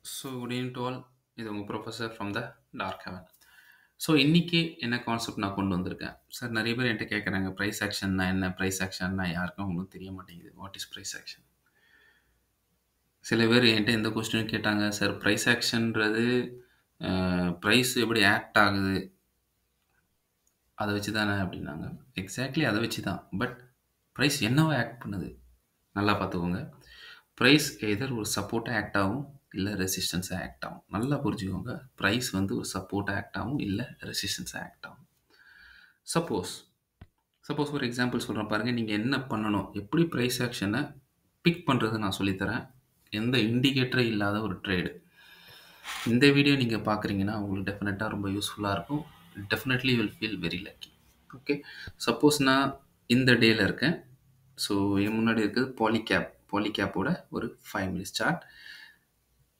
Good evening to all. இது உங்கள் professor from the dark heaven. So இன்றைக்கி என்ன கான்செப்ட் நான் கொண்டு வந்திருக்கேன் சார். நிறைய பேர் என்கிட்ட கேட்குறாங்க, ப்ரைஸ் ஆக்ஷன்னா என்ன, ப்ரைஸ் ஆக்ஷன்னா யாருக்கும் ஒன்றும் தெரிய மாட்டேங்குது. What is price action? சில பேர் என்கிட்ட எந்த கொஸ்டினும் கேட்டாங்க, சார் ப்ரைஸ் ஆக்ஷன்றது ப்ரைஸ் எப்படி ஆக்ட் ஆகுது அதை வச்சு தானே அப்படின்னாங்க. எக்ஸாக்ட்லி அதை வச்சு தான். பட் ப்ரைஸ் என்னவோ ஆக்ட் பண்ணுது, நல்லா பார்த்துக்கோங்க. ப்ரைஸ் எதர் ஒரு சப்போர்ட்டாக ஆக்ட் ஆகும், இல்லை ரெசிஸ்டன்ஸாக ஆக்ட் ஆகும். நல்லா புரிஞ்சுக்கோங்க. ப்ரைஸ் வந்து ஒரு சப்போர்ட்டாக ஆக்ட் ஆகும், இல்லை ரெசிஸ்டன்ஸாக ஆக்ட் ஆகும். சப்போஸ் ஒரு எக்ஸாம்பிள் சொல்கிறேன் பாருங்கள். நீங்கள் என்ன பண்ணணும், எப்படி ப்ரைஸ் ஆக்ஷனை பிக் பண்ணுறது நான் சொல்லித்தரேன். எந்த இண்டிகேட்டரே இல்லாத ஒரு ட்ரேடு. இந்த வீடியோ நீங்கள் பார்க்குறீங்கன்னா உங்களுக்கு டெஃபினட்டாக ரொம்ப யூஸ்ஃபுல்லாக இருக்கும். Definitely will feel very lucky. Okay, suppose நான் இந்த டேயில் இருக்கேன். ஸோ என் முன்னாடி இருக்குது பாலிகேப்போட ஒரு 5 minutes சார்ட்.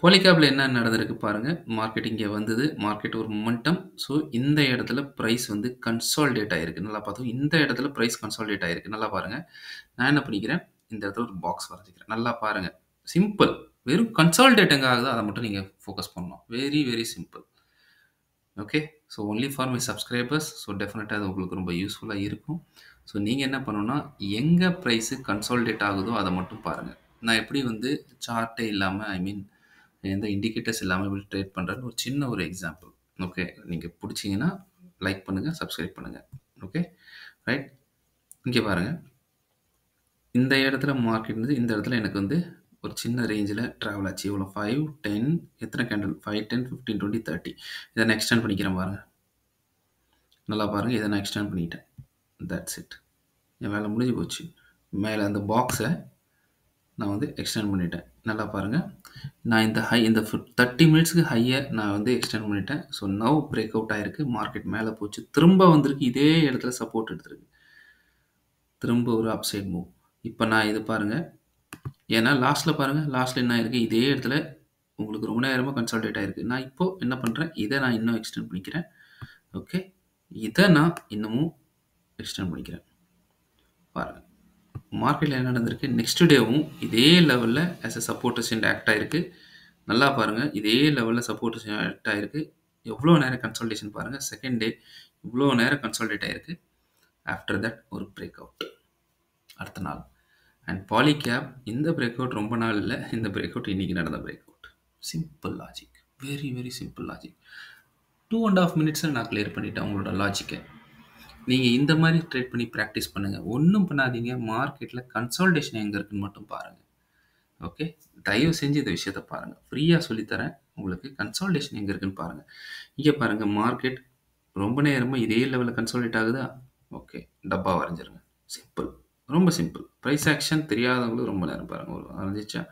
பாலிகேப்பில் என்ன நடந்திருக்கு பாருங்கள். மார்க்கெட் இங்கே வந்தது, மார்க்கெட் ஒரு மொமெண்டம். ஸோ இந்த இடத்துல ப்ரைஸ் வந்து கன்சாலிடேட் ஆகிருக்கு. நல்லா பார்த்தோம். இந்த இடத்துல ப்ரைஸ் கன்சாலிடேட் ஆகிருக்கு. நல்லா பாருங்கள். நான் என்ன பண்ணிக்கிறேன், இந்த இடத்துல ஒரு பாக்ஸ் வரைஞ்சிக்கிறேன். நல்லா பாருங்கள். சிம்பிள். வெறும் கன்சாலிடேட் எங்கே ஆகுதோ அதை மட்டும் நீங்கள் ஃபோக்கஸ் பண்ணணும். Very very simple. Okay, so only for my subscribers. So டெஃபினட்டாக அது உங்களுக்கு ரொம்ப யூஸ்ஃபுல்லாக இருக்கும். ஸோ நீங்கள் என்ன பண்ணணும்னா, எங்கே ப்ரைஸு கன்சாலிடேட் ஆகுதோ அதை மட்டும் பாருங்கள். நான் எப்படி வந்து சார்ட்டே இல்லாமல், எந்த இண்டிகேட்டர்ஸ் இல்லாமல் எப்படி ட்ரேட் பண்ணுறேன்னு ஒரு சின்ன ஒரு எக்ஸாம்பிள். ஓகே, நீங்கள் பிடிச்சிங்கன்னா லைக் பண்ணுங்கள், சப்ஸ்கிரைப் பண்ணுங்கள். Okay right. இங்கே பாருங்கள். இந்த இடத்துல மார்க்கெட் வந்து இந்த இடத்துல எனக்கு வந்து ஒரு சின்ன ரேஞ்சில் ட்ராவல் ஆச்சு. இவ்வளோ 5, 10, எத்தனை கேண்டில், 5, 10, 15, 20, 30. இதை நான் எக்ஸ்டெண்ட் பண்ணிக்கிறேன் பாருங்கள். நல்லா பாருங்கள். இதை நான் எக்ஸ்டெண்ட் பண்ணிட்டேன். That's it. என் வேலை முடிஞ்சு போச்சு. மேலே அந்த பாக்ஸை நான் வந்து எக்ஸ்டெண்ட் பண்ணிட்டேன். நல்லா பாருங்கள். நான் இந்த 30 மினிட்ஸ்க்கு ஹையை நான் வந்து எக்ஸ்டெண்ட் பண்ணிட்டேன். ஸோ நவ் பிரேக் அவுட் ஆகிருக்கு. மார்க்கெட் மேலே போச்சு, திரும்ப வந்திருக்கு. இதே இடத்துல சப்போர்ட் எடுத்துருக்கு, திரும்ப ஒரு அப்சைட் மூவ். இப்போ நான் இது பாருங்கள். ஏன்னா லாஸ்ட்டில் பாருங்கள், லாஸ்ட்டில் என்ன ஆயிருக்கு, இதே இடத்துல உங்களுக்கு ரொம்ப நேரமாக கன்சால்டேட் ஆகிருக்கு. நான் இப்போது என்ன பண்ணுறேன், இதை நான் இன்னும் எக்ஸ்டெண்ட் பண்ணிக்கிறேன். ஓகே, இதை நான் இன்னமும் எக்ஸ்டெண்ட் பண்ணிக்கிறேன். பாருங்கள், மார்க்கெட்டில் என்ன நடந்திருக்கு. நெக்ஸ்ட் டேவும் இதே லெவலில் as a support resistant act ஆகிருக்கு. நல்லா பாருங்கள், இதே லெவலில் சப்போர்ட் ரெசிஸ்டன்ட் ஆக்ட் ஆகிருக்கு. எவ்வளோ நேரம் கன்சல்டேஷன் பாருங்கள். செகண்ட் டே இவ்வளோ நேரம் கன்சல்டேட் ஆகிருக்கு. ஆஃப்டர் தட் ஒரு பிரேக் அவுட் அடுத்த நாள். அண்ட் பாலிகேப் இந்த பிரேக் அவுட் ரொம்ப நாள் இல்லை, இந்த பிரேக் அவுட் இன்றைக்கி நடந்த break out. Simple logic, very very simple logic. 2.5 minutesல நான் கிளியர் பண்ணிட்டேன் உங்களோட லாஜிக்கை. நீங்கள் இந்த மாதிரி ட்ரேட் பண்ணி ப்ராக்டிஸ் பண்ணுங்கள். ஒன்றும் பண்ணாதீங்க. மார்க்கெட்டில் கன்சால்டேஷன் எங்கே இருக்குன்னு மட்டும் பாருங்கள். ஓகே, தயவு செஞ்சு இந்த விஷயத்தை பாருங்கள். ஃப்ரீயாக சொல்லித்தரேன் உங்களுக்கு. கன்சால்டேஷன் எங்கே இருக்குன்னு பாருங்கள். இங்கே பாருங்கள், மார்க்கெட் ரொம்ப நேரமாக இதே லெவலில் கன்சால்டேட் ஆகுதா. ஓகே, டப்பா வரைஞ்சிருங்க. சிம்பிள், ரொம்ப சிம்பிள். ப்ரைஸ் ஆக்ஷன் தெரியாதவங்களும் ரொம்ப நேரம் பாருங்கள். ஒரு வரைஞ்சிச்சா,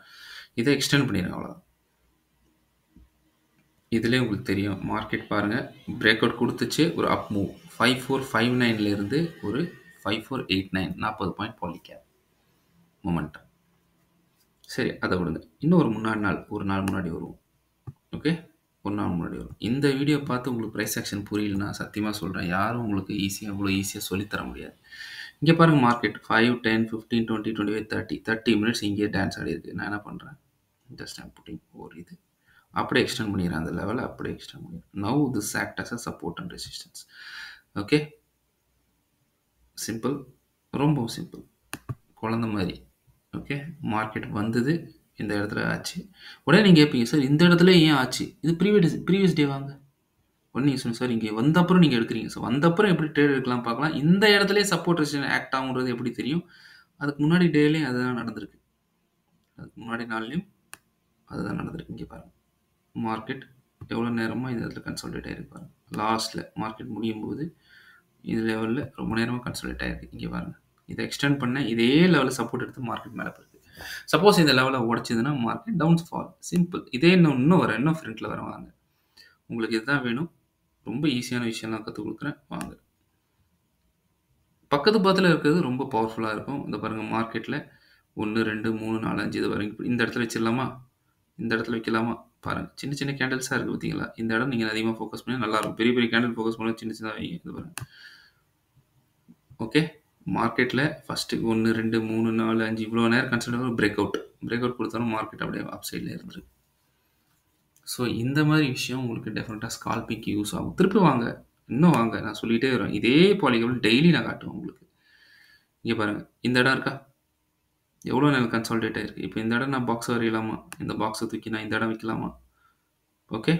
இதை எக்ஸ்டெண்ட் பண்ணிடுங்க, அவ்வளோதான். இதுலேயே உங்களுக்கு தெரியும். மார்க்கெட் பாருங்கள், பிரேக் அவுட் கொடுத்துச்சு, ஒரு அப் மூவ். 5459 ஒரு 5489, 40 பாயிண்ட் பாலிகேப் மொமெண்டம். சரி, அதை விடுங்க. இன்னும் ஒரு நாள் முன்னாடி வருவோம். ஓகே, ஒரு நாள் முன்னாடி வரும். இந்த வீடியோ பார்த்து உங்களுக்கு ப்ரைஸ் ஆக்ஷன் புரியலன்னா சத்தியமாக சொல்கிறேன், யாரும் உங்களுக்கு இவ்வளோ ஈஸியாக சொல்லித்தர முடியாது. இங்கே பாருங்கள், மார்க்கெட் 5, 10, 15, 20, 25, 30 மினிட்ஸ் இங்கேயே டான்ஸ் ஆடி இருக்குது. நான் என்ன பண்ணுறேன், ஜஸ்ட் ஐம் புட்டிங் ஒரு இது அப்படியே எக்ஸ்டெண்ட் பண்ணிடுறேன். அந்த லெவலை அப்படியே எக்ஸ்டெண்ட் பண்ணிடுறேன். Now this act as a support and resistance. Okay, simple, ரொம்ப சிம்பிள், குழந்த மாதிரி. ஓகே, மார்க்கெட் வந்தது, இந்த இடத்துல ஆச்சு. உடனே நீங்கள் கேட்பீங்க, சார் இந்த இடத்துல ஏன் ஆச்சு, இது ப்ரீவியஸ் டே வாங்க. உடனே நீங்கள் சொல்லுங்கள், சார் இங்கே வந்தப்புறம் நீங்கள் எடுக்கிறீங்க. ஸோ வந்தப்புறம் எப்படி ட்ரேட் எடுக்கலாம் பார்க்கலாம். இந்த இடத்துல சப்போர்ட் ரெசிஸ்டன்ஸ் ஆக்ட் ஆகுன்றது எப்படி தெரியும். அதுக்கு முன்னாடி டேலையும் அதுதான் நடந்திருக்கு, அதுக்கு முன்னாடி நாள்லையும் அதுதான் நடந்திருக்கு. இங்கே பாருங்கள், மார்க்கெட் எவ்வளோ நேரமாக இந்த இடத்துல கன்சால்டேட் ஆகிருக்கு பாருங்கள். லாஸ்ட்டில் மார்க்கெட் முடியும் போது இது லெவலில் ரொம்ப நேரமாக கன்சால்டேட் ஆகிருக்கு. இங்கே பாருங்கள், இதை எக்ஸ்டெண்ட் பண்ண இதே லெவலில் சப்போர்ட் எடுத்து மார்க்கெட் மேலே போயிருக்கு. சப்போஸ் இந்த லெவலில் உடச்சிதுன்னா மார்க்கெட் டவுன்ஸ் ஃபால். சிம்பிள். இதே இன்னும் ஃப்ரண்ட்டில் வர வாங்க. உங்களுக்கு இதுதான் வேணும். ரொம்ப ஈஸியான விஷயம்லாம் கற்றுக் கொடுக்குறேன், வாங்க. பக்கத்து பக்கத்தில் இருக்கிறது ரொம்ப பவர்ஃபுல்லாக இருக்கும். இந்த பாருங்கள், மார்க்கெட்டில் 1, 2, 3, 4, 5 இது வரைக்கும் இந்த இடத்துல வச்சிடலாமா, இந்த இடத்துல வைக்கலாமா பாருங்கள். சின்ன சின்ன கேண்டில்ஸாக இருக்குது பார்த்தீங்களா. இந்த இடம் நீங்கள் அதிகமாக ஃபோக்கஸ் பண்ணி நல்லாயிருக்கும். பெரிய பெரிய கேண்டில் ஃபோக்கஸ் பண்ணி சின்ன சின்னதாக வைங்க. இது பாருங்கள். ஓகே, மார்க்கெட்டில் ஃபஸ்ட்டு 1, 2, 3, 4, 5 இவ்வளோ நேரம் கன்சிடர் பிரேக் அவுட் கொடுத்தாலும் மார்க்கெட் அப்படியே அப் சைடில் இருந்துருக்கு. ஸோ இந்த மாதிரி விஷயம் உங்களுக்கு டெஃபினட்டாக ஸ்கால்பிங்க்கு யூஸ் ஆகும். திருப்பி வாங்க, இன்னும் வாங்க. நான் சொல்லிகிட்டே வருவேன். இதே பாலிகன் டெய்லி நான் காட்டுவேன் உங்களுக்கு. இங்கே பாருங்கள், இந்த இடம் இருக்கா? எவ்வளோ நேரம் கன்சால்டேட் ஆகிருக்கு. இப்போ இந்த இடம் நான் பாக்ஸை வரையலாமா? இந்த பாக்ஸை தூக்கி நான் இந்த இடம் வைக்கலாமா? ஓகே,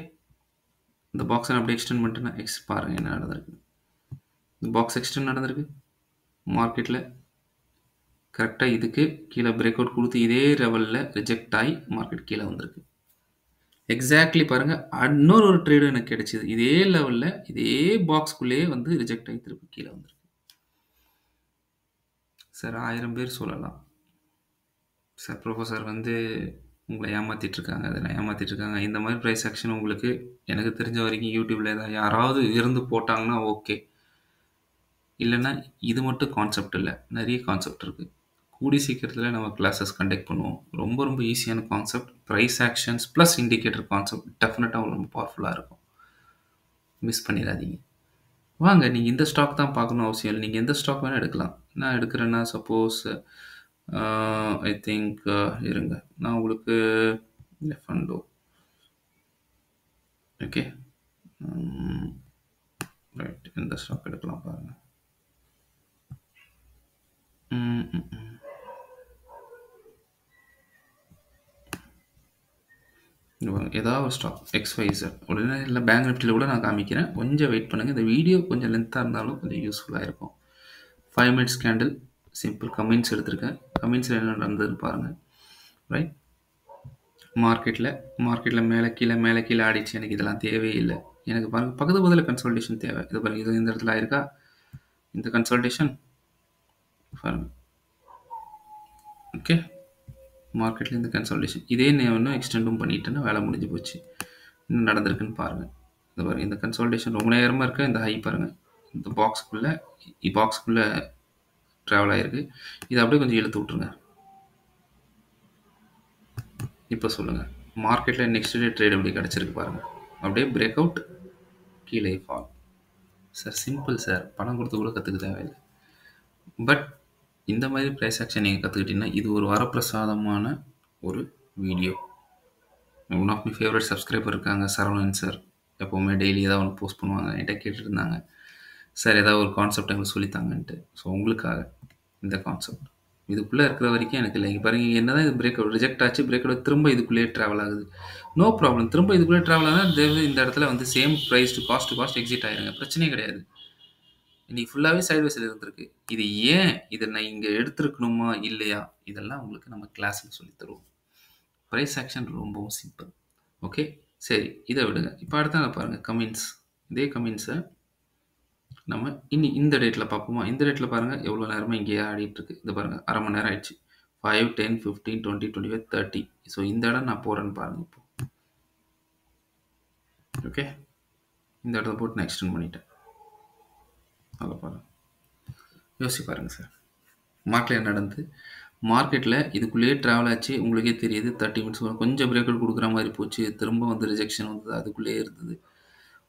இந்த பாக்ஸை நான் அப்படியே எக்ஸ்டெண்ட் பண்ணிட்டேன்னா பாருங்கள் என்ன நடந்திருக்கு. இந்த பாக்ஸ் எக்ஸ்டெண்ட் நடந்திருக்கு மார்க்கெட்டில். கரெக்டாக இதுக்கு கீழே பிரேக் அவுட் கொடுத்து இதே லெவலில் ரிஜெக்ட் ஆகி மார்க்கெட் கீழே வந்திருக்கு. எக்ஸாக்ட்லி பாருங்கள், இன்னொரு ட்ரேடு எனக்கு கிடைச்சிது. இதே லெவலில் இதே பாக்ஸ்குள்ளேயே வந்து ரிஜெக்ட் ஆகி திருப்பி கீழே வந்திருக்கு. சார் 1000 பேர் சொல்லலாம், சார் ப்ரொஃபஸர் வந்து உங்களை ஏமாற்றிட்டுருக்காங்க, அதெல்லாம் ஏமாற்றிட்டுருக்காங்க. இந்த மாதிரி ப்ரைஸ் ஆக்ஷன் உங்களுக்கு எனக்கு தெரிஞ்ச வரைக்கும் யூடியூப்பில் ஏதாவது யாராவது இருந்து போட்டாங்கன்னா ஓகே. இல்லைன்னா இது மட்டும் கான்செப்ட் இல்லை, நிறைய கான்செப்ட் இருக்குது. கூடி சீக்கிரத்தில் நம்ம கிளாஸஸ் கண்டக்ட் பண்ணுவோம். ரொம்ப ரொம்ப ஈஸியான concept. Price actions plus indicator concept டெஃபினட்டாக ரொம்ப பவர்ஃபுல்லாக இருக்கும். மிஸ் பண்ணிடாதீங்க. வாங்க, நீங்கள் இந்த ஸ்டாக் தான் பார்க்கணும் அவசியம் இல்லை. நீங்கள் எந்த ஸ்டாக் வேணால் எடுக்கலாம். நான் எடுக்கிறேன்னா சப்போஸ் ஐ திங்க் இருங்க, நான் உங்களுக்கு ஃபண்டோ ஓகே ரைட், எந்த ஸ்டாக் எடுக்கலாம் பாருங்கள். ஏதாவது ஒரு ஸ்டாக் XYZ உடனே இல்லை, பேங்க் நிஃப்டியில் கூட நான் காமிக்கிறேன். கொஞ்சம் வெயிட் பண்ணுங்கள். இந்த வீடியோ கொஞ்சம் லென்த்தாக இருந்தாலும் கொஞ்சம் யூஸ்ஃபுல்லாக இருக்கும். 5 minutes கேண்டில் சிம்பிள் கமெண்ட்ஸ் எடுத்திருக்கேன். கமெண்ட்ஸில் என்ன நடந்ததுன்னு பாருங்கள். ரைட், மார்க்கெட்டில் மேலே கீழே ஆடிச்சு. எனக்கு இதெல்லாம் தேவையில்லை. எனக்கு பாருங்கள், பக்கத்து பதில் கன்சல்டேஷன் தேவை. இது பாருங்கள், இது இந்த இடத்துல ஆயிருக்கா இந்த கன்சல்டேஷன் பாருங்கள். ஓகே, மார்க்கெட்டில் இந்த கன்சல்டேஷன் இதே இன்னும் எக்ஸ்டெண்டும் பண்ணிட்டேன்னா வேலை முடிஞ்சு போச்சு. இன்னும் நடந்திருக்குன்னு பாருங்கள். இந்த பாருங்கள், இந்த கன்சல்டேஷன் ரொம்ப நேரமாக இருக்க. இந்த ஹை பாருங்கள், இந்த பாக்ஸுக்குள்ளே ட்ராவல் ஆகிருக்கு. இதை அப்படியே கொஞ்சம் இழுத்து விட்ருங்க. இப்போ சொல்லுங்கள், மார்க்கெட்டில் நெக்ஸ்ட் டே ட்ரேட் எப்படி கிடச்சிருக்கு பாருங்கள். அப்படியே பிரேக் அவுட், கீழே ஃபால். சார் சிம்பிள் சார், பணம் கொடுத்து கூட கற்றுக்க தேவையில்லை. பட் இந்த மாதிரி ப்ரைஸ் ஆக்ஷன் நீங்கள் கற்றுக்கிட்டீங்கன்னா இது ஒரு வரப்பிரசாதமான ஒரு வீடியோ. One of my favourite subscriber இருக்காங்க, சரவணன் சார். எப்போவுமே டெய்லி ஏதாவது ஒன்று போஸ்ட் பண்ணுவாங்க. என்கிட்ட கேட்டுட்டு இருந்தாங்க, சார் ஏதாவது ஒரு கான்செப்ட் எங்களுக்கு சொல்லித்தாங்கன்ட்டு. ஸோ உங்களுக்காக இந்த கான்செப்ட் இதுக்குள்ளே இருக்கிற வரைக்கும் எனக்கு இல்லை. இங்கே பாருங்கள், என்ன தான் இது பிரேக் அவுட் ரிஜெக்ட் ஆச்சு, பிரேக் அவுட் திரும்ப இதுக்குள்ளேயே ட்ராவல் ஆகுது. நோ ப்ராப்ளம், திரும்ப இதுக்குள்ளே ட்ராவல் ஆனால் இந்த இடத்துல வந்து same price to cost exit ஆகிடுங்க, பிரச்சனையே கிடையாது. இன்றைக்கி ஃபுல்லாகவே சைட்வேஸில் இருந்திருக்கு. இது ஏன் இதை நான் இங்கே எடுத்துருக்கணுமா இல்லையா, இதெல்லாம் உங்களுக்கு நம்ம கிளாஸில் சொல்லித்தருவோம். ப்ரைஸ் ஆக்ஷன் ரொம்பவும் சிம்பிள். ஓகே, சரி, இதை விடுங்க. இப்போ அடுத்த பாருங்கள் கமெண்ட்ஸ். இதே கமெண்ட்ஸை நம்ம இந்த டேட்டில் பார்ப்போமா? இந்த டேட்டில் பாருங்கள், எவ்வளோ நேரமாக இங்கேயே ஆடிட்டுருக்கு. இது பாருங்கள், அரை மணி நேரம் ஆயிடுச்சு. 5, 10, 15, 20, 25, 30. ஸோ இந்த இடம் நான் போகிறேன்னு பாருங்கள். இப்போ ஓகே, இந்த இடத்த போட்டு நான் எக்ஸ்டெண்ட் பண்ணிட்டேன். அதை பாருங்கள், யோசிச்சு பாருங்கள் சார். மார்க்கெட்டில் நடந்து மார்க்கெட்டில் இதுக்குள்ளேயே ட்ராவல் ஆச்சு. உங்களுக்கே தெரியுது, 30 minutes கொஞ்சம் பிரேக் அவுட் கொடுக்குற மாதிரி போச்சு. திரும்ப வந்து ரிஜெக்ஷன் வந்தது, அதுக்குள்ளேயே இருந்தது.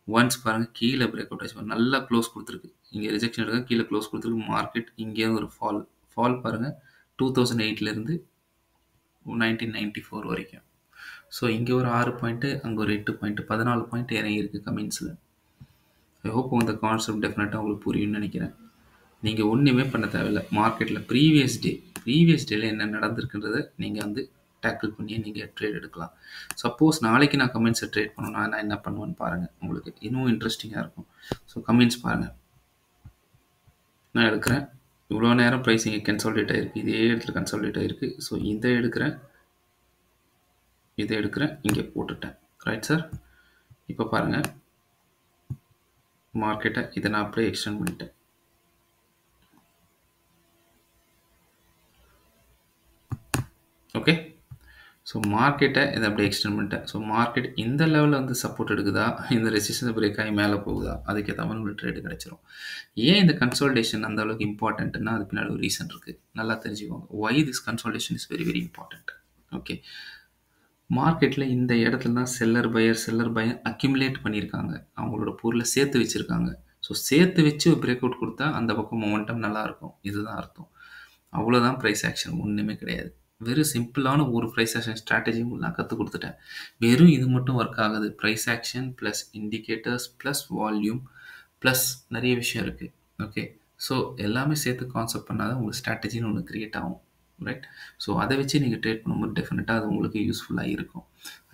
ஒன்ஸ் பாருங்கள், கீழே பிரேக் அவுட் ஆச்சு, நல்லா க்ளோஸ் கொடுத்துருக்கு. இங்கே ரிஜெக்ஷன் எடுக்க கீழே க்ளோஸ் கொடுத்துருக்கு. மார்க்கெட் இங்கே ஒரு ஃபால் பாருங்கள், 2008லேருந்து 1994 வரைக்கும். ஸோ இங்கே ஒரு 6 பாயிண்ட்டு, அங்கே ஒரு 8 பாயிண்ட்டு, 14 பாயிண்ட் இறங்கியிருக்கு கமெண்ட்ஸில். ஐ ஹோப் இந்த கான்செப்ட் டெஃபினட்டாக உங்களுக்கு புரியும்னு நினைக்கிறேன். நீங்கள் ஒன்றுமே பண்ண தேவையில்லை. மார்க்கெட்டில் ப்ரீவியஸ் டேயில் என்ன நடந்திருக்குன்றதை நீங்கள் வந்து டேக்கிள் பண்ணி நீங்கள் ட்ரேட் எடுக்கலாம். சப்போஸ் நாளைக்கு நான் கமெண்ட்ஸை ட்ரேட் பண்ணணும்னா நான் என்ன பண்ணுவேன்னு பாருங்கள், உங்களுக்கு இன்னும் இன்ட்ரெஸ்டிங்காக இருக்கும். ஸோ கமெண்ட்ஸ் பாருங்கள், நான் எடுக்கிறேன். இவ்வளோ நேரம் ப்ரைஸ் இங்கே கன்சாலிடேட் ஆகிருக்கு, இதே இடத்துல கன்சாலிடேட் ஆகிருக்கு. ஸோ இதை எடுக்கிறேன், இங்கே போட்டுட்டேன். ரைட் சார், இப்போ பாருங்கள் மார்க்கெட்டை, இதை நான் அப்படியே எக்ஸ்டெண்ட் பண்ணிட்டேன். ஓகே, ஸோ மார்க்கெட்டை இதை அப்படியே எக்ஸ்டெண்ட் பண்ணிட்டேன். ஸோ மார்க்கெட் இந்த லெவலில் வந்து சப்போர்ட் எடுக்குதா, இந்த ரெசிஸ்டன்ஸ் பிரேக் ஆகி மேலே போகுதா, அதுக்கேற்ற மாதிரி உங்களுக்கு ட்ரேடு கிடச்சிரும். ஏன் இந்த கன்சாலிடேஷன் அந்த அளவுக்கு இம்பார்ட்டன்ட்னா அது பின்னாடி ஒரு ரீசன் இருக்குது, நல்லா தெரிஞ்சுக்கோங்க. Why this consolidation is very very important. Okay, மார்க்கெட்டில் இந்த இடத்துல தான் செல்லர் பையர் அக்யூமுலேட் பண்ணியிருக்காங்க, அவங்களோட பொருளை சேர்த்து வச்சுருக்காங்க. ஸோ சேர்த்து வச்சு பிரேக் அவுட் கொடுத்தா அந்த பக்கம் மொமெண்டம் நல்லாயிருக்கும், இதுதான் அர்த்தம். அவ்வளோதான் ப்ரைஸ் ஆக்ஷன், ஒன்றுமே கிடையாது. வெறும் சிம்பிளான ஒரு ப்ரைஸ் ஆக்ஷன் ஸ்ட்ராட்டஜி உங்களுக்கு நான் கற்றுக் கொடுத்துட்டேன். வெறும் இது மட்டும் ஒர்க் ஆகாது. Price action plus indicators plus volume plus நிறைய விஷயம் இருக்குது. ஓகே, ஸோ எல்லாமே சேர்த்து கான்செப்ட் பண்ணால் தான் உங்களுக்கு ஸ்ட்ராட்டஜின்னு ஒன்று க்ரியேட் ஆகும். ரைட், ஸோ அதை வச்சு நீங்கள் ட்ரேட் பண்ணும்போது டெஃபினட்டாக அது உங்களுக்கு யூஸ்ஃபுல்லாக இருக்கும்.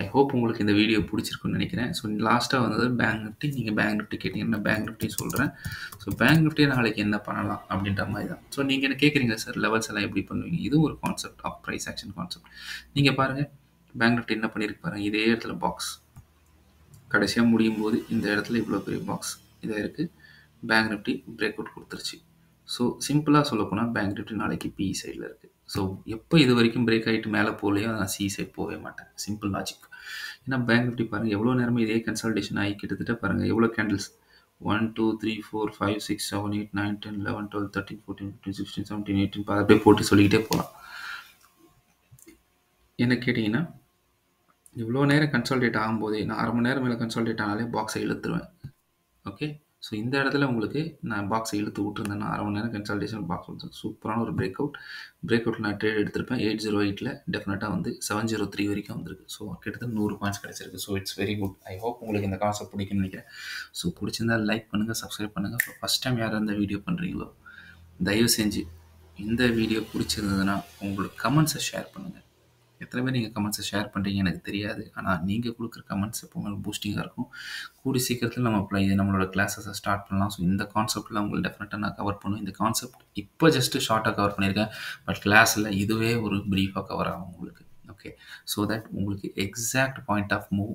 ஐ ஹோப் உங்களுக்கு இந்த வீடியோ பிடிச்சிருக்குன்னு நினைக்கிறேன். ஸோ லாஸ்ட்டாக வந்தது பேங்க் நிஃப்டி. நீங்கள் பேங்க் நிஃப்டி கேட்டிங்கன்னா பேங்க் நிஃப்டி சொல்கிறேன். ஸோ பேங்க் நிஃப்டியை நாளைக்கு என்ன பண்ணலாம் அப்படின்ற மாதிரி தான். ஸோ நீங்கள் என்ன கேட்குறீங்க சார், லெவல்ஸ் எல்லாம் எப்படி பண்ணுவீங்க? இது ஒரு concept of price action concept. நீங்கள் பாருங்கள், பேங்க் நிஃப்டி என்ன பண்ணியிருக்கு பாருங்கள். இதே இடத்துல பாக்ஸ் கடைசியாக முடியும் போது இந்த இடத்துல இவ்வளோ பெரிய பாக்ஸ் இதாக இருக்குது. பேங்க் நிஃப்டி பிரேக் அவுட் கொடுத்துருச்சு. ஸோ சிம்பிளாக சொல்லப்போனால் பேங்க் நிஃப்டி நாளைக்கு பிஇ சைடில் இருக்குது. ஸோ எப்போ இது வரைக்கும் பிரேக் ஆகிட்டு மேலே போகலையோ நான் சி சைட் போகவே மாட்டேன். Simple logic. ஏன்னா பேங்க் நிஃப்டி பாருங்கள் எவ்வளோ நேரமே இதே கன்சல்டேஷன் ஆகி கிட்டத்தட்ட பாருங்கள் எவ்வளோ கேண்டில்ஸ் 1 2 3 4 5 6 7 8 9 10 11 12 13 14 15 16 17 18 அப்படியே போட்டு சொல்லிக்கிட்டே போகலாம். என்ன கேட்டிங்கன்னா இவ்வளோ நேரம் கன்சல்டேட் ஆகும்போதே நான் அரை மணி நேரம் மேலே கன்சல்டேட் ஆனாலே பாக்ஸை இழுத்துருவேன். ஓகே, ஸோ இந்த இடத்துல உங்களுக்கு நான் பாக்ஸை இழுத்து விட்டுருந்தேன்னா அரை மணி நேரம் கன்சல்டேஷன் பாக்ஸ் வந்து சூப்பரான ஒரு பிரேக் அவுட் நான் ட்ரேட் எடுத்திருப்பேன். 808 டெஃபினட்டாக வந்து 703 வரைக்கும் வந்திருக்கு. ஸோ கிட்டத்தட்ட 100 பாயிண்ட்ஸ் கிடச்சிருக்கு. So it's very good. I hope உங்களுக்கு இந்த கான்செப்ட் பிடிக்கும்னு நினைக்கிறேன். ஸோ பிடிச்சிருந்தா லைக் பண்ணுங்கள், சப்ஸ்கிரைப் பண்ணுங்கள். ஸோ ஃபஸ்ட் டைம் யாரும் இந்த வீடியோ பண்ணுறீங்களோ தயவு செஞ்சு இந்த வீடியோ பிடிச்சிருந்ததுன்னா உங்களோட கமெண்ட்ஸை ஷேர் பண்ணுங்கள். எத்தனை பேர் நீங்கள் கமெண்ட்ஸை ஷேர் பண்ணுறீங்க எனக்கு தெரியாது. ஆனால் நீங்கள் கொடுக்குற கமெண்ட்ஸ் எப்போவுமே பூஸ்டிங்காக இருக்கும். கூடி சீக்கிரத்தில் நம்ம நம்மளோட கிளாஸஸை ஸ்டார்ட் பண்ணலாம். ஸோ இந்த கான்செப்டில் உங்களுக்கு டெஃபினட்டாக நான் கவர் பண்ணுவேன். இந்த கான்செப்ட் இப்போ ஜஸ்ட்டு ஷார்ட்டாக கவர் பண்ணியிருக்கேன். பட் கிளாஸில் இதுவே ஒரு ப்ரீஃபாக கவர் ஆகும் உங்களுக்கு. ஓகே, ஸோ தட் உங்களுக்கு எக்ஸாக்ட் பாயிண்ட் ஆஃப் மூவ்,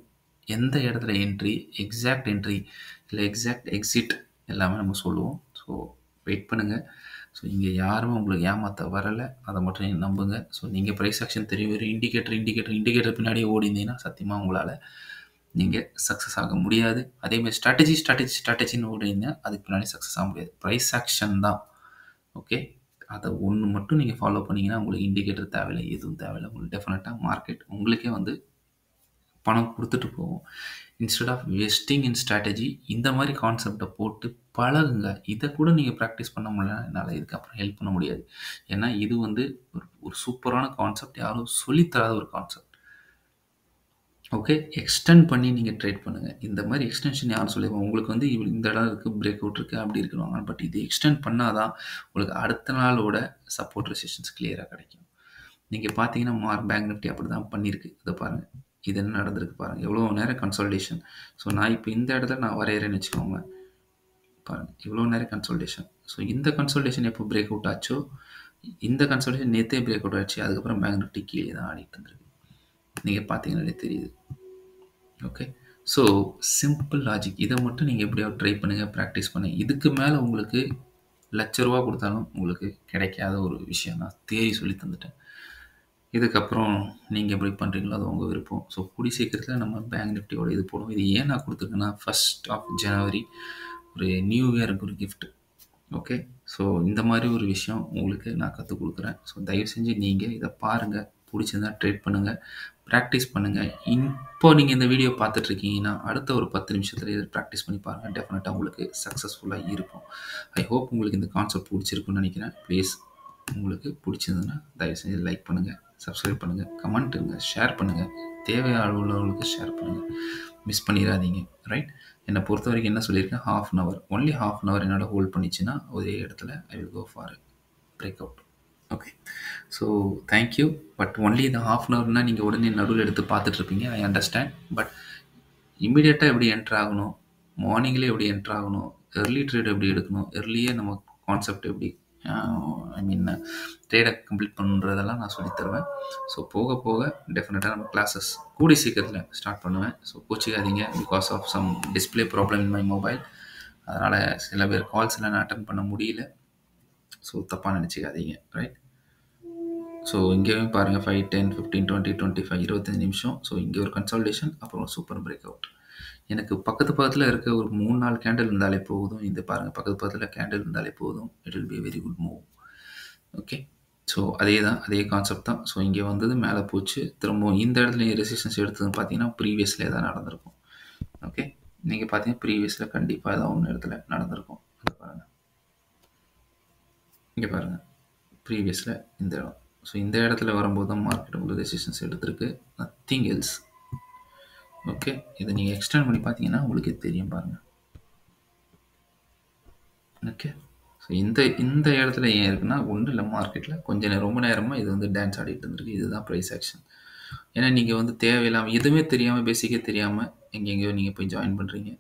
எந்த இடத்துல என்ட்ரி, எக்ஸாக்ட் என்ட்ரி இல்லை எக்ஸாக்ட் எக்ஸிட் எல்லாமே நம்ம சொல்லுவோம். ஸோ வெயிட் பண்ணுங்கள். ஸோ இங்கே யாருமே உங்களுக்கு ஏமாற்ற வரலை, அதை மட்டும் நீங்கள் நம்புங்க. ஸோ நீங்கள் ப்ரைஸ் ஆக்ஷன் தெரியும் வெறும் இண்டிகேட்டர் பின்னாடியே ஓடிந்தீங்கன்னா சத்தியமாக உங்களால் நீங்கள் சக்ஸஸ் ஆக முடியாது. அதேமாதிரி ஸ்ட்ராட்டஜின்னு ஓடிந்தீங்கன்னா அதுக்கு பின்னாடி சக்ஸஸ் ஆக முடியாது. ப்ரைஸ் ஆக்ஷன் தான். ஓகே, அதை ஒன்று மட்டும் நீங்கள் ஃபாலோ பண்ணிங்கன்னா உங்களுக்கு இண்டிகேட்டர் தேவையில்லை, எதுவும் தேவையில்லை. உங்களுக்கு டெஃபினட்டாக மார்க்கெட் உங்களுக்கே வந்து பணம் கொடுத்துட்டு போகும். Instead of wasting in strategy இந்த மாதிரி கான்செப்டை போட்டு பழகுங்க. இதை கூட நீங்கள் ப்ராக்டிஸ் பண்ண முடியல, என்னால் இதுக்கப்புறம் ஹெல்ப் பண்ண முடியாது. ஏன்னா இது வந்து ஒரு சூப்பரான கான்செப்ட், யாரும் சொல்லித்தராத ஒரு கான்செப்ட். ஓகே, எக்ஸ்டெண்ட் பண்ணி நீங்கள் ட்ரேட் பண்ணுங்கள். இந்த மாதிரி எக்ஸ்டென்ஷன் யாரும் சொல்லிடுவாங்க உங்களுக்கு வந்து இந்த இடம் இருக்குது, பிரேக் அவுட் இருக்குது, அப்படி இருக்கிறாங்க. பட் இது எக்ஸ்டெண்ட் பண்ணால் தான் உங்களுக்கு அடுத்த நாளோட சப்போர்ட் ரெசிஸ்டன்ஸ் கிளியராக கிடைக்கும். நீங்கள் பார்த்தீங்கன்னா பேங்க் நிஃப்டி அப்படி தான் பண்ணியிருக்கு. இதை பாருங்கள், இது என்ன நடந்திருக்கு பாருங்கள். எவ்வளோ நேரம் கன்சல்டேஷன். ஸோ நான் இப்போ இந்த இடத்துல நான் வரைகிறேன்னு வச்சுக்கோங்க. பாருங்கள் இவ்வளோ நேரம் கன்சல்டேஷன். ஸோ இந்த கன்சல்டேஷன் எப்போ பிரேக் அவுட் ஆச்சோ, இந்த கன்சல்டேஷன் நேற்றே பிரேக் அவுட் ஆச்சு. அதுக்கப்புறம் பேங்க் நிஃப்டி கீழே தான் ஆடிட்டு இருந்திருக்கு. நீங்கள் பார்த்தீங்கன்னாலே தெரியுது. Okay, so simple logic. இதை மட்டும் நீங்கள் எப்படியாவது ட்ரை பண்ணுங்கள், ப்ராக்டிஸ் பண்ணுங்கள். இதுக்கு மேலே உங்களுக்கு ₹1,00,000 கொடுத்தாலும் உங்களுக்கு கிடைக்காத ஒரு விஷயம் நான் தேடி சொல்லி தந்துட்டேன். இதுக்கப்புறம் நீங்கள் எப்படி பண்ணுறீங்களோ அது உங்கள் விருப்பம். ஸோ கூடி சீக்கிரத்தில் நம்ம பேங்க் நிஃப்டியோட இது போடுவோம். இது ஏன் நான் கொடுத்துருக்கேன்னா 1st of January ஒரு நியூ இயருக்கு ஒரு கிஃப்ட். ஓகே, ஸோ இந்த மாதிரி ஒரு விஷயம் உங்களுக்கு நான் கற்றுக் கொடுக்குறேன். ஸோ தயவு செஞ்சு நீங்கள் இதை பாருங்கள், பிடிச்சிருந்தா ட்ரேட் பண்ணுங்கள், ப்ராக்டிஸ் பண்ணுங்கள். இப்போ நீங்கள் இந்த வீடியோ பார்த்துட்ருக்கீங்கன்னா அடுத்த ஒரு 10 நிமிஷத்தில் இதை ப்ராக்டிஸ் பண்ணி பாருங்கள். டெஃபினட்டாக உங்களுக்கு சக்ஸஸ்ஃபுல்லாக இருக்கும். ஐ ஹோப் உங்களுக்கு இந்த கான்செப்ட் பிடிச்சிருக்குன்னு நினைக்கிறேன். ப்ளீஸ் உங்களுக்கு பிடிச்சிருந்ததுன்னா தயவு செஞ்சு லைக் பண்ணுங்கள், சப்ஸ்கிரைப் பண்ணுங்கள், கமெண்ட்டுங்க, ஷேர் பண்ணுங்கள். தேவையான உள்ளவங்களுக்கு ஷேர் பண்ணுங்கள், மிஸ் பண்ணிடாதீங்க. ரைட், என்னை பொறுத்த வரைக்கும் என்ன சொல்லியிருக்கேன், ஒன்லி half an hour என்னோட ஹோல்ட் பண்ணிச்சுன்னா ஒரே இடத்துல I will go for break out. Okay, so thank you. But only இந்த half an hourனால் நீங்கள் உடனே நடுவில் எடுத்து பார்த்துட்ருப்பீங்க. I understand. பட் இம்மிடியட்டாக எப்படி என்ட்ரு ஆகணும், மார்னிங்லேயே எப்படி என்ட்ரு ஆகணும், எர்லி ட்ரேட் எப்படி எடுக்கணும், எர்லியே நம்ம கான்செப்ட் எப்படி ட்ரேடை கம்ப்ளீட் பண்ணுறதெல்லாம் நான் சொல்லித் தருவேன். ஸோ போக போக டெஃபினட்டாக நம்ம கிளாஸஸ் கூடி சீக்கிரத்தில் ஸ்டார்ட் பண்ணுவேன். ஸோ கோச்சிக்காதீங்க, because of some display problem in my mobile. அதனால் சில பேர் கால்ஸ் எல்லாம் நான் அட்டன் பண்ண முடியல. ஸோ தப்பாக நினச்சிக்காதீங்க. ரைட், ஸோ இங்கேயும் பாருங்கள் 5 10 15 20 25 25 நிமிஷம். ஸோ இங்கே ஒரு கன்சல்டேஷன், அப்புறம் சூப்பர் பிரேக் அவுட். எனக்கு பக்கத்தில் இருக்க ஒரு 3-4 கேண்டில் இருந்தாலே போதும். இந்த பாருங்கள், பக்கத்தில் கேண்டில் இருந்தாலே போதும். It will be very good move. Okay, so அதே கான்செப்ட் தான். ஸோ இங்கே வந்தது மேலே போச்சு, திரும்பவும் இந்த இடத்துல ரெசிஸ்டன்ஸ் எடுத்ததுன்னு பார்த்தீங்கன்னா ப்ரீவியஸில் தான் நடந்திருக்கும். ஓகே, நீங்கள் பார்த்தீங்கன்னா ப்ரீவியஸில் கண்டிப்பாக ஏதாவது ஒன்று இடத்துல நடந்திருக்கும். அதை பாருங்கள், இங்கே பாருங்கள், ப்ரீவியஸில் இந்த இடம் ஸோ இந்த இடத்துல வரும்போது தான் மார்க்கெட் உங்களுக்கு டெசிஷன்ஸ் எடுத்திருக்கு, நத்திங் எல்ஸ். ஓகே, இதை நீங்கள் எக்ஸ்டெண்ட் பண்ணி பார்த்தீங்கன்னா உங்களுக்கு தெரியும் பாருங்கள். ஓகே, ஸோ இந்த இடத்துல ஏன் இருக்குன்னா, ஒன்றும் இல்லை, மார்க்கெட்டில் கொஞ்சம் ரொம்ப நேரமாக இது வந்து டான்ஸ் ஆடிட்டு இருந்திருக்கு. இதுதான் ப்ரைஸ் ஆக்ஷன். ஏன்னா நீங்கள் வந்து தேவையில்லாமல் எதுவுமே தெரியாமல், பேசிக்கே தெரியாமல் எங்கெங்கேயோ நீங்கள் போய் ஜாயின் பண்ணுறீங்க.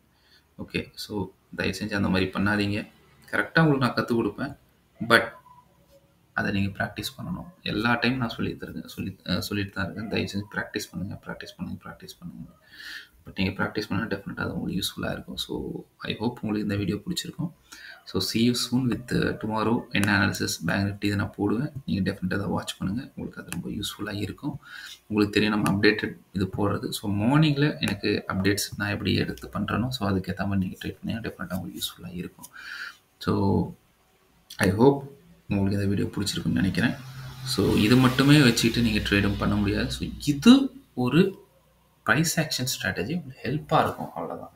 ஓகே, ஸோ தயவு செஞ்சு அந்த மாதிரி பண்ணாதீங்க. கரெக்டாக உங்களுக்கு நான் கற்றுக் கொடுப்பேன், பட் அதை நீங்கள் ப்ராக்டிஸ் பண்ணணும். எல்லா டைம் நான் சொல்லிட்டு தான் இருக்கேன். தயவு செஞ்சு ப்ராக்டிஸ் பண்ணுங்கள். பட் நீங்கள் ப்ராக்டிஸ் பண்ணால் டெஃபினட்டாக அது உங்களுக்கு யூஸ்ஃபுல்லாக இருக்கும். ஸோ ஐ ஹோப் உங்களுக்கு இந்த வீடியோ பிடிச்சிருக்கும். So see you soon with tomorrow என்ன அனாலிசிஸ் பேங்க் நிஃப்டி இதை நான் போடுவேன். நீங்கள் டெஃபினட்டாக அதை வாட்ச் பண்ணுங்கள். உங்களுக்கு அது ரொம்ப யூஸ்ஃபுல்லாக இருக்கும். உங்களுக்கு தெரியும் நம்ம அப்டேட்டட் இது போடுறது. ஸோ மார்னிங்கில் எனக்கு அப்டேட்ஸ் நான் எப்படி எடுத்து பண்ணுறேனோ, ஸோ அதுக்கேற்ற மாதிரி நீங்கள் ட்ரேட் பண்ணி டெஃபினட்டாக உங்களுக்கு யூஸ்ஃபுல்லாக இருக்கும். ஸோ ஐ ஹோப் உங்களுக்கு இந்த வீடியோ பிடிச்சிருக்குன்னு நினைக்கிறேன். ஸோ இது மட்டுமே வச்சுக்கிட்டு நீங்கள் ட்ரேடும் பண்ண முடியாது. ஸோ இது ஒரு ப்ரைஸ் ஆக்ஷன் ஸ்ட்ராட்டஜி உங்களுக்கு ஹெல்ப்பாக இருக்கும், அவ்வளோதான்.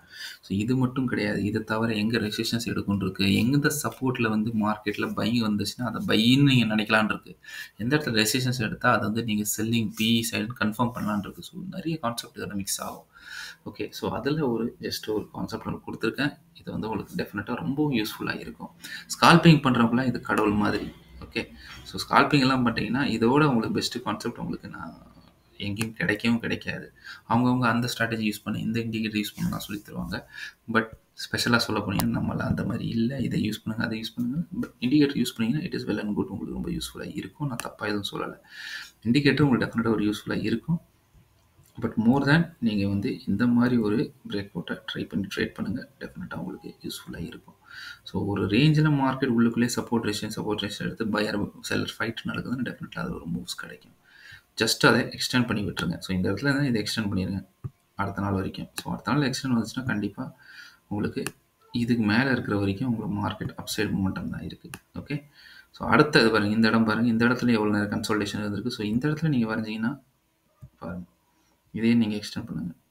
ஸோ இது மட்டும் கிடையாது. இதை தவிர எங்கே ரெசிஸ்டன்ஸ் எடுக்கணும் இருக்குது, எந்த சப்போர்ட்டில் வந்து மார்க்கெட்டில் பை வந்துச்சுன்னா அதை பைன்னு நீங்கள் நினைக்கலான் இருக்குது, எந்த இடத்துல ரெசிஸ்டன்ஸ் எடுத்தால் அதை வந்து நீங்கள் செல்லிங் பி சைடு கன்ஃபார்ம் பண்ணலான் இருக்குது. ஸோ நிறைய கான்செப்ட் இதில் மிக்ஸ் ஆகும். ஓகே, ஸோ அதில் ஜஸ்ட் ஒரு கான்செப்ட் ஒன்று கொடுத்துருக்கேன். இது வந்து உங்களுக்கு டெஃபினட்டாக ரொம்ப யூஸ்ஃபுல்லாக இருக்கும். ஸ்கால்பிங் பண்ணுறவங்களாம் இது கடவுள் மாதிரி. ஓகே, ஸோ ஸ்கால்பிங் எல்லாம் பண்ணிட்டீங்கன்னா இதோட உங்களுக்கு பெஸ்ட்டு கான்செப்ட் உங்களுக்கு நான் எங்கேயும் கிடைக்காது. அவங்கவுங்க அந்த ஸ்ட்ராட்டஜி யூஸ் பண்ணி இந்த இண்டிகேட்டர் யூஸ் பண்ண நான் சொல்லி தருவாங்க. பட் ஸ்பெஷலாக சொல்ல போனீங்கன்னா நம்மளாம் அந்த மாதிரி இல்லை. இதை யூஸ் பண்ணுங்கள், அதை யூஸ் பண்ணுங்கள். பட் இண்டிகேட்டர் யூஸ் பண்ணிங்கன்னா it is well and good. உங்களுக்கு ரொம்ப யூஸ்ஃபுல்லாக இருக்கும். நான் தப்பாக எதுவும் சொல்லலை. இண்டிகேட்டர் உங்களுக்கு டெஃபினட்டாக ஒரு யூஸ்ஃபுல்லாக இருக்கும். பட் மோர் தேன் நீங்கள் வந்து இந்த மாதிரி ஒரு பிரேக் அவுட்டை ட்ரைட் பண்ணுங்கள். டெஃபினட்டாக உங்களுக்கு யூஸ்ஃபுல்லாக இருக்கும். ஸோ ஒரு ரேஞ்சில் மார்க்கெட் உள்ளுக்குள்ளே சப்போர்ட் ரேஷன் எடுத்து பையர் செல்லர் ஃபைட் நடக்குதுன்னு டெஃபினட்டாக அது ஒரு மூவ்ஸ் கிடைக்கும். ஜஸ்ட் அதை எக்ஸ்டெண்ட் பண்ணி விட்டுருங்க. ஸோ இந்த இடத்துல தான் இதை எக்ஸ்டெண்ட் பண்ணிடுங்க அடுத்த நாள் வரைக்கும். ஸோ அடுத்த நாள் எக்ஸ்டெண்ட் வந்துச்சுன்னா கண்டிப்பாக உங்களுக்கு இதுக்கு மேலே இருக்கிற வரைக்கும் உங்களுக்கு மார்க்கெட் அப்சைட் மூமெண்டம் தான் இருக்குது. ஓகே, ஸோ அடுத்த இது பாருங்கள், இந்த இடம் பாருங்கள், இந்த இடத்துல எவ்வளோ நேரம் கன்சல்டேஷன் இருந்திருக்கு. ஸோ இந்த இடத்துல நீங்கள் வரைஞ்சிங்கன்னா பாருங்கள், இதே நீங்கள் எக்ஸ்டெண்ட் பண்ணுங்கள்.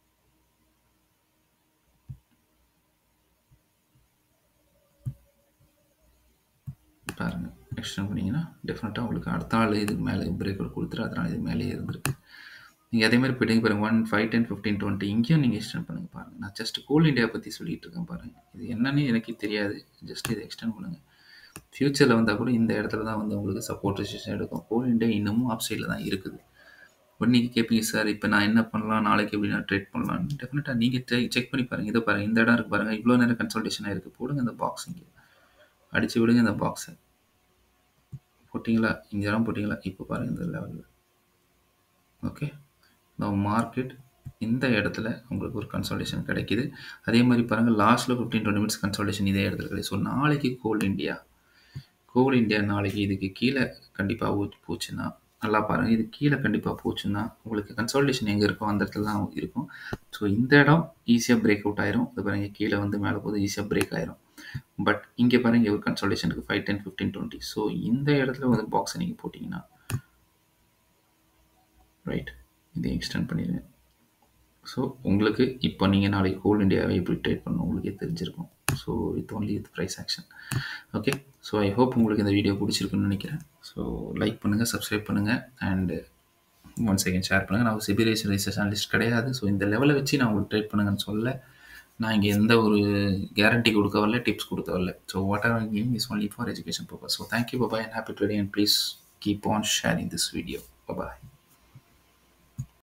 பாருங்கள், எக்ஸ்டெண்ட் பண்ணிங்கன்னா டெஃபினட்டாக உங்களுக்கு அடுத்த நாள் இதுக்கு மேலே பிரேக் அவுட் கொடுத்துட்டு அதனால் இது மேலே இருந்திருக்கு. நீங்கள் அதே மாதிரி போய்ட்டு பாருங்கள் 1, 5, 10, 15, 20 இங்கேயும் நீங்கள் எக்ஸ்டெண்ட் பண்ணுங்கள். பாருங்கள், நான் ஜஸ்ட் கோல் இண்டியா பற்றி சொல்லிகிட்டு இருக்கேன். பாருங்கள், இது என்னன்னு எனக்கு தெரியாது. ஜஸ்ட் இதை எக்ஸ்டெண்ட் பண்ணுங்கள். ஃப்யூச்சரில் வந்தால் கூட இந்த இடத்துல தான் வந்து உங்களுக்கு சப்போர்ட் ரெசிஸ்டன்ஸ் எடுக்கும். கோல் இண்டியா இன்னமும் அப் சைடில் தான் இருக்குது. பட் நீங்கள் கேட்பீங்க, சார் இப்போ நான் என்ன பண்ணலாம், நாளைக்கு எப்படி நான் ட்ரேட் பண்ணலான்னு. டெஃபினட்டாக நீங்கள் செக் பண்ணி பாருங்கள். இதை பாருங்கள், இந்த இடம் இருக்குது பாருங்கள், இவ்வளோ நேரம் கன்சல்டேஷனாக இருக்குது. போடுங்க இந்த பாக்ஸ், இங்கே அடித்து விடுங்க இந்த பாக்ஸை. போட்டிங்களா, இங்கே இடம் போட்டிங்களா, இப்போ பாருங்கள் இந்த லெவலில். ஓகே, மார்க்கெட் இந்த இடத்துல உங்களுக்கு ஒரு கன்சல்டேஷன் கிடைக்கிது. அதே மாதிரி பாருங்கள், லாஸ்ட்டில் 15-20 மினிட்ஸ் கன்சல்டேஷன் இதே இடத்துல கிடையாது. ஸோ நாளைக்கு கோல் இண்டியா நாளைக்கு இதுக்கு கீழே கண்டிப்பாக போச்சுன்னா நல்லா பாருங்கள், இது கீழே கண்டிப்பாக போச்சுன்னா உங்களுக்கு கன்சல்டேஷன் எங்கே இருக்கோ அந்த இடத்துல தான் இருக்கும். ஸோ இந்த இடம் ஈஸியாக பிரேக் அவுட் ஆயிரும். இது பாருங்கள், கீழே வந்து மேலே போது ஈஸியாக பிரேக் ஆயிரும். பட் இங்கே பாருங்கள், ஒரு கன்சல்டேஷன் இருக்குது 5, 10, 15, 20. ஸோ இந்த இடத்துல வந்து பாக்ஸை நீங்கள் போட்டிங்கன்னா ரைட், இதை எக்ஸ்டெண்ட் பண்ணிடுங்க. ஸோ உங்களுக்கு இப்போ நீங்கள் நாளைக்கு கோல் இண்டியாவை எப்படி ட்ரேட் பண்ணணும் உங்களுக்கே தெரிஞ்சிருக்கும். So only with price action. Okay, so I hope உங்களுக்கு இந்த வீடியோ பிடிச்சிருக்குன்னு நினைக்கிறேன். ஸோ லைக் பண்ணுங்கள், சப்ஸ்கிரைப் பண்ணுங்கள், அண்டு ஒன் செகண்ட் ஷேர் பண்ணுங்கள். நான் சிபிஎஸ்சி ரிசர்ச் அனலிஸ்ட் கிடையாது. ஸோ இந்த லெவலை வச்சு நான் உங்களுக்கு ட்ரேட் பண்ணுங்கன்னு சொல்ல, நான் இங்கே எந்த ஒரு கேரண்டி கொடுக்க வரல, டிப்ஸ் கொடுக்க வரல. So what ever giving is only for education purpose. So thank you, bye, and happy trading, and please keep on sharing this video. Bye.